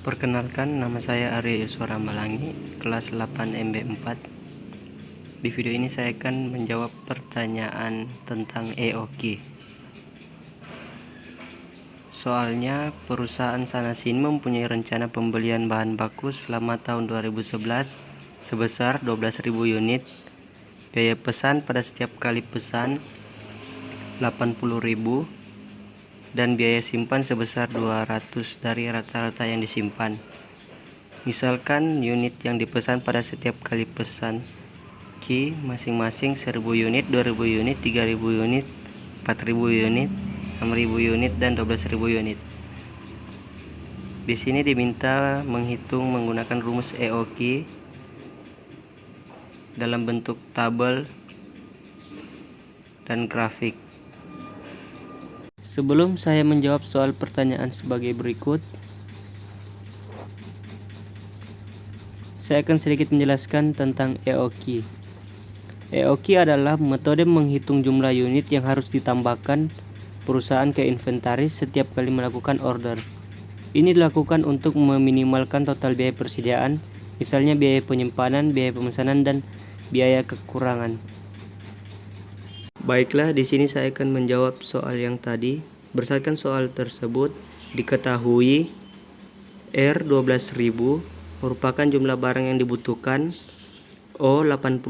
Perkenalkan, nama saya Arya Yuswa Rambalangi, kelas 8 MB4. Di video ini saya akan menjawab pertanyaan tentang EOQ. Soalnya, perusahaan sana-sini mempunyai rencana pembelian bahan baku selama tahun 2011 sebesar 12.000 unit. Biaya pesan pada setiap kali pesan 80.000 dan biaya simpan sebesar 200 dari rata-rata yang disimpan. Misalkan unit yang dipesan pada setiap kali pesan Q masing-masing 1000 unit, 2000 unit, 3000 unit, 4000 unit, 6000 unit, dan 12000 unit. Di sini diminta menghitung menggunakan rumus EOQ dalam bentuk tabel dan grafik. Sebelum saya menjawab soal pertanyaan sebagai berikut, saya akan sedikit menjelaskan tentang EOQ. EOQ adalah metode menghitung jumlah unit yang harus ditambahkan perusahaan ke inventaris setiap kali melakukan order. Ini dilakukan untuk meminimalkan total biaya persediaan, misalnya biaya penyimpanan, biaya pemesanan, dan biaya kekurangan. Baiklah, di sini saya akan menjawab soal yang tadi. Berdasarkan soal tersebut, diketahui R12.000 merupakan jumlah barang yang dibutuhkan, O 80.000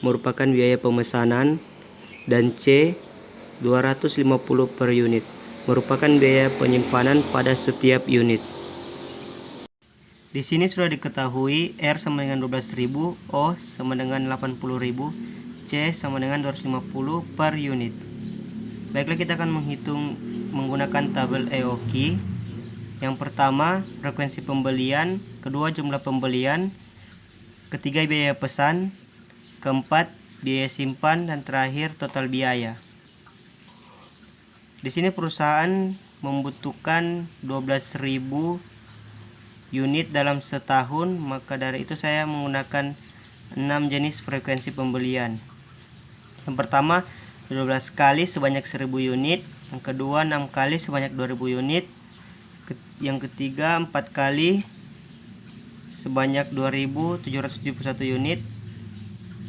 merupakan biaya pemesanan, dan C 250 per unit merupakan biaya penyimpanan pada setiap unit. Di sini sudah diketahui R sama dengan 12.000, O sama dengan 80.000, C sama dengan 250 per unit. Baiklah, kita akan menghitung menggunakan tabel EOQ. Yang pertama, frekuensi pembelian, kedua, jumlah pembelian, ketiga, biaya pesan, keempat, biaya simpan, dan terakhir, total biaya. Di sini perusahaan membutuhkan 12.000 unit dalam setahun, maka dari itu saya menggunakan 6 jenis frekuensi pembelian. Yang pertama, 12 kali sebanyak 1000 unit, yang kedua 6 kali sebanyak 2000 unit, yang ketiga 4 kali sebanyak 2771 unit,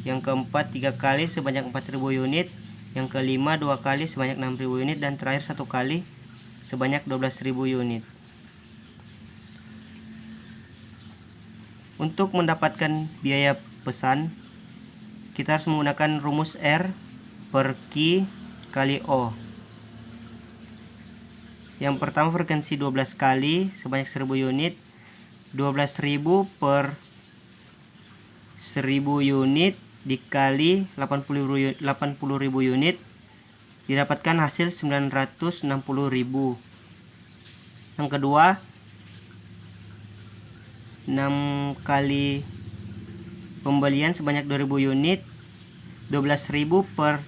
yang keempat 3 kali sebanyak 4000 unit, yang kelima 2 kali sebanyak 6000 unit, dan terakhir 1 kali sebanyak 12.000 unit. Untuk mendapatkan biaya pesan, kita harus menggunakan rumus R per Q kali O. Yang pertama, frekuensi 12 kali sebanyak 1000 unit, 12.000 per 1000 unit dikali 80.000 unit didapatkan hasil 960.000. Yang kedua, 6 kali pembelian sebanyak 2000 unit, 12.000 per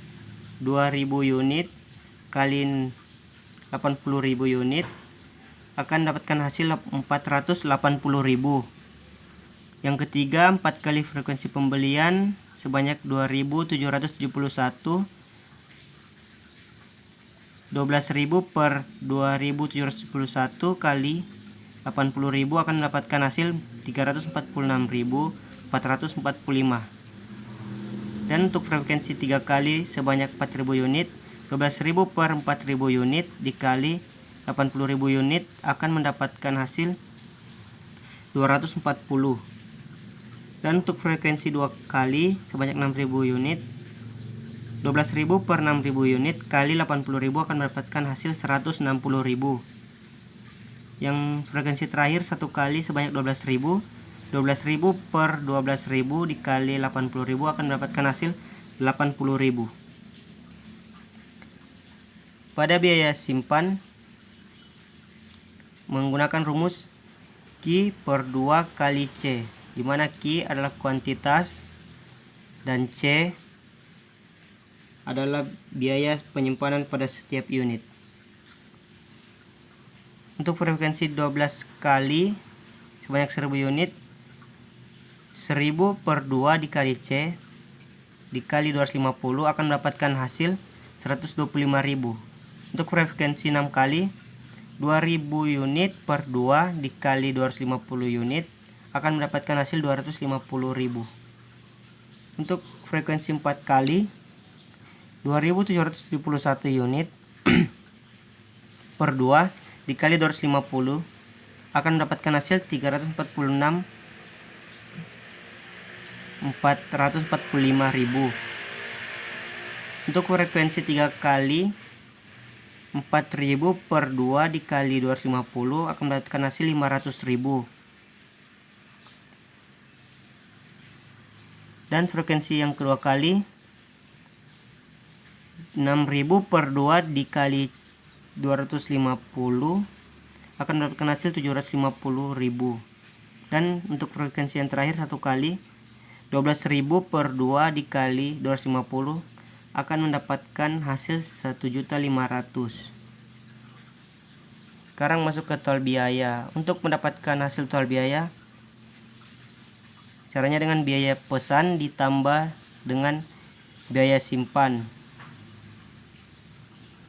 2000 unit kali 80.000 unit akan dapatkan hasil 480.000. Yang ketiga, 4 kali frekuensi pembelian sebanyak 2771, 12.000 per 2771 kali 80.000 akan mendapatkan hasil 346.445. Dan untuk frekuensi 3 kali sebanyak 4.000 unit, 12.000 per 4.000 unit dikali 80.000 unit akan mendapatkan hasil 240. Dan untuk frekuensi 2 kali sebanyak 6.000 unit, 12.000 per 6.000 unit kali 80.000 akan mendapatkan hasil 160.000. Yang frekuensi terakhir 1 kali sebanyak 12.000, 12.000 per 12.000 dikali 80.000 akan mendapatkan hasil 80.000. Pada biaya simpan, menggunakan rumus Q per 2 kali C, di mana Q adalah kuantitas dan C adalah biaya penyimpanan pada setiap unit. Untuk frekuensi 12 kali sebanyak 1000 unit, 1000 per 2 dikali C dikali 250 akan mendapatkan hasil 125.000. Untuk frekuensi 6 kali 2000 unit per 2 dikali 250 unit akan mendapatkan hasil 250.000. Untuk frekuensi 4 kali 2771 unit per 2 dikali 250 akan mendapatkan hasil 445.000. Untuk frekuensi 3 kali 4000 per 2 dikali 250 akan mendapatkan hasil 500.000. Dan frekuensi yang kedua kali 6000 per 2 dikali 250 akan mendapatkan hasil 750.000. Dan untuk frekuensi yang terakhir satu kali 12.000 per 2 dikali 250 akan mendapatkan hasil 1.500.000. Sekarang masuk ke tol biaya. Untuk mendapatkan hasil tol biaya, caranya dengan biaya pesan ditambah dengan biaya simpan.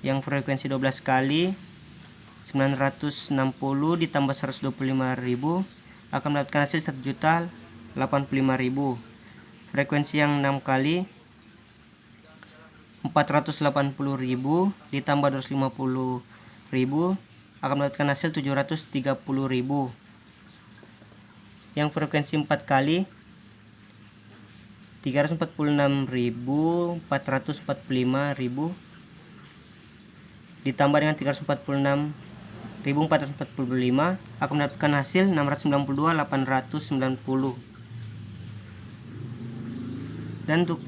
Yang frekuensi 12 kali 960 ditambah 125.000 akan mendapatkan hasil 1.085.000. Frekuensi yang 6 kali 480.000 ditambah 250.000 akan mendapatkan hasil 730.000. Yang frekuensi 4 kali 346.445.000 ditambah dengan 346.445 akan mendapatkan hasil 692.890. Dan untuk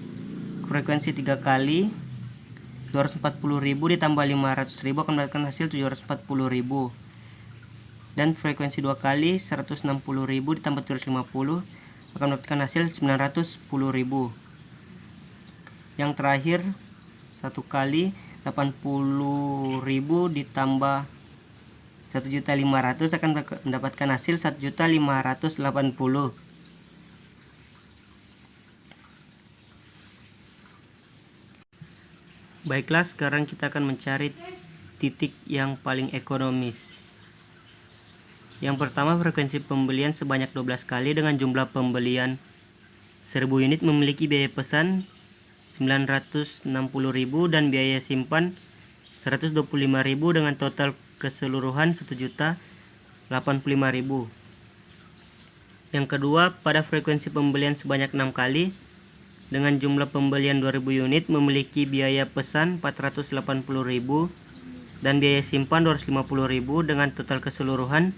frekuensi 3 kali 240.000 ditambah 500.000 akan mendapatkan hasil 740.000. Dan frekuensi 2 kali 160.000 ditambah 750 akan mendapatkan hasil 910.000. Yang terakhir 1 kali 80.000 ditambah 1.500.000 akan mendapatkan hasil 1.580.000. Baiklah, sekarang kita akan mencari titik yang paling ekonomis. Yang pertama, frekuensi pembelian sebanyak 12 kali dengan jumlah pembelian 1000 unit memiliki biaya pesan 960.000 dan biaya simpan 125.000 dengan total keseluruhan 1.085.000. Yang kedua, pada frekuensi pembelian sebanyak 6 kali dengan jumlah pembelian 2000 unit memiliki biaya pesan 480.000 dan biaya simpan 250.000 dengan total keseluruhan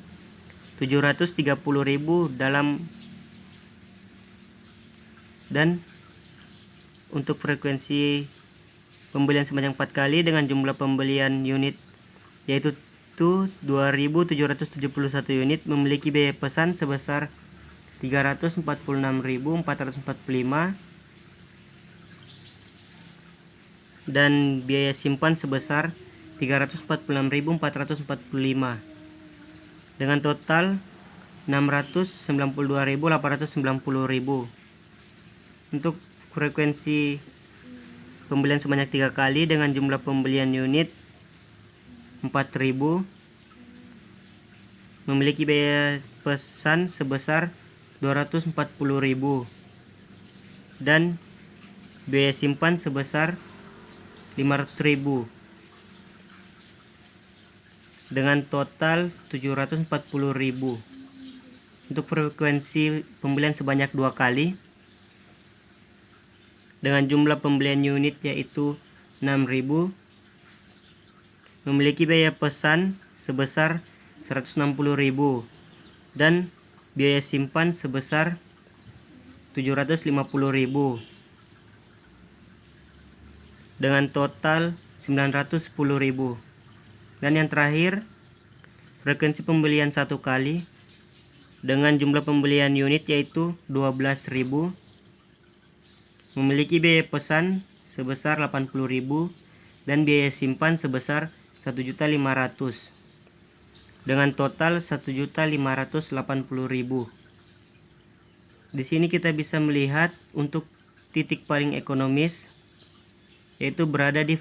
730.000 dan untuk frekuensi pembelian sebanyak 4 kali dengan jumlah pembelian unit yaitu 2.771 unit memiliki biaya pesan sebesar 346.445 dan biaya simpan sebesar 346.445 dengan total 692.890.000. Untuk frekuensi pembelian sebanyak 3 kali dengan jumlah pembelian unit 4.000 memiliki biaya pesan sebesar 240.000 dan biaya simpan sebesar 500.000 dengan total 740.000. Untuk frekuensi pembelian sebanyak 2 kali dengan jumlah pembelian unit yaitu 6.000 memiliki biaya pesan sebesar 160.000 dan biaya simpan sebesar 750.000 dengan total 910.000. Dan yang terakhir, frekuensi pembelian 1 kali dengan jumlah pembelian unit yaitu 12.000 memiliki biaya pesan sebesar 80.000 dan biaya simpan sebesar 1.500.000 dengan total 1.580.000. Di sini kita bisa melihat untuk titik paling ekonomis yaitu berada di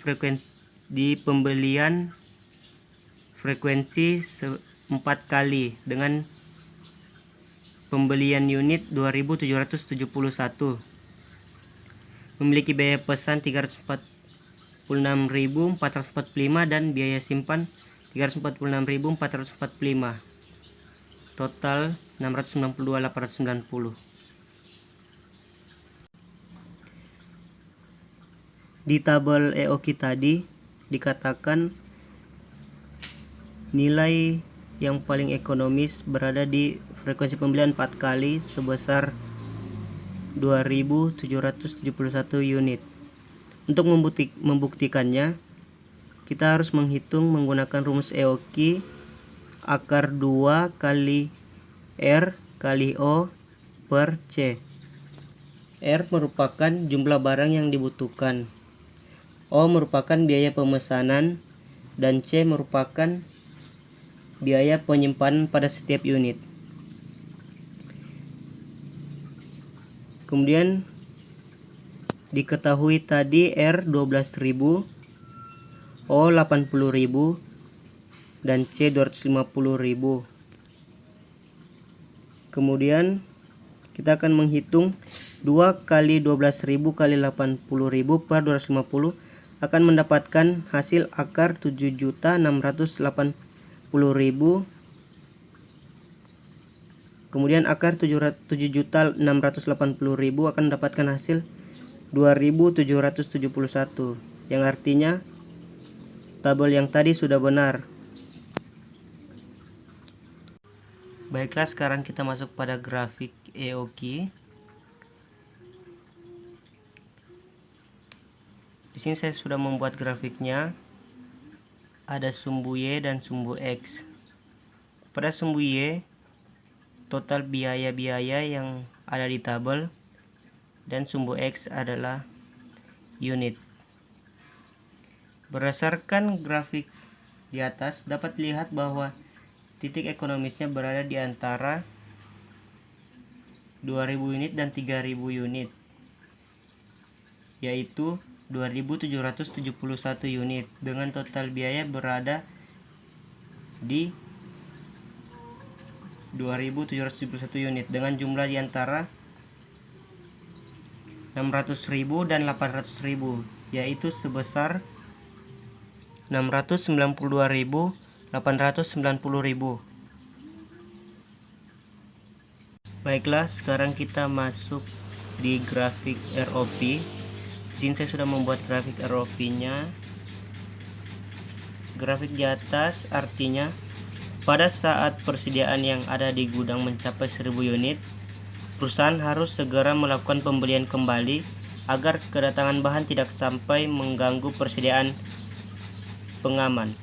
pembelian frekuensi 4 kali dengan pembelian unit 2.771. Memiliki biaya pesan 346.445 dan biaya simpan 346.445. Total 692.890. Di tabel EOQ tadi dikatakan nilai yang paling ekonomis berada di frekuensi pembelian 4 kali sebesar 2.771 unit. Untuk membuktikannya, kita harus menghitung menggunakan rumus EOQ akar 2 kali R kali O per C. R merupakan jumlah barang yang dibutuhkan, O merupakan biaya pemesanan, dan C merupakan biaya penyimpanan pada setiap unit. Kemudian diketahui tadi R 12.000, O 80.000, dan C 250.000. Kemudian kita akan menghitung 2 kali 12.000 kali 80.000 per 250 akan mendapatkan hasil akar 7.680.000. Kemudian akar 7.680.000 akan mendapatkan hasil 2.771, yang artinya tabel yang tadi sudah benar. Baiklah, sekarang kita masuk pada grafik EOQ. Di sini saya sudah membuat grafiknya. Ada sumbu Y dan sumbu X. Pada sumbu Y, total biaya-biaya yang ada di tabel, dan sumbu X adalah unit. Berdasarkan grafik di atas dapat dilihat bahwa titik ekonomisnya berada di antara 2.000 unit dan 3.000 unit, yaitu 2.771 unit dengan total biaya berada di 2.771 unit dengan jumlah di antara 600.000 dan 800.000, yaitu sebesar 692.890.000. Baiklah, sekarang kita masuk di grafik ROP. Di sini saya sudah membuat grafik ROP-nya. Grafik di atas artinya pada saat persediaan yang ada di gudang mencapai 1.000 unit, perusahaan harus segera melakukan pembelian kembali agar kedatangan bahan tidak sampai mengganggu persediaan pengaman.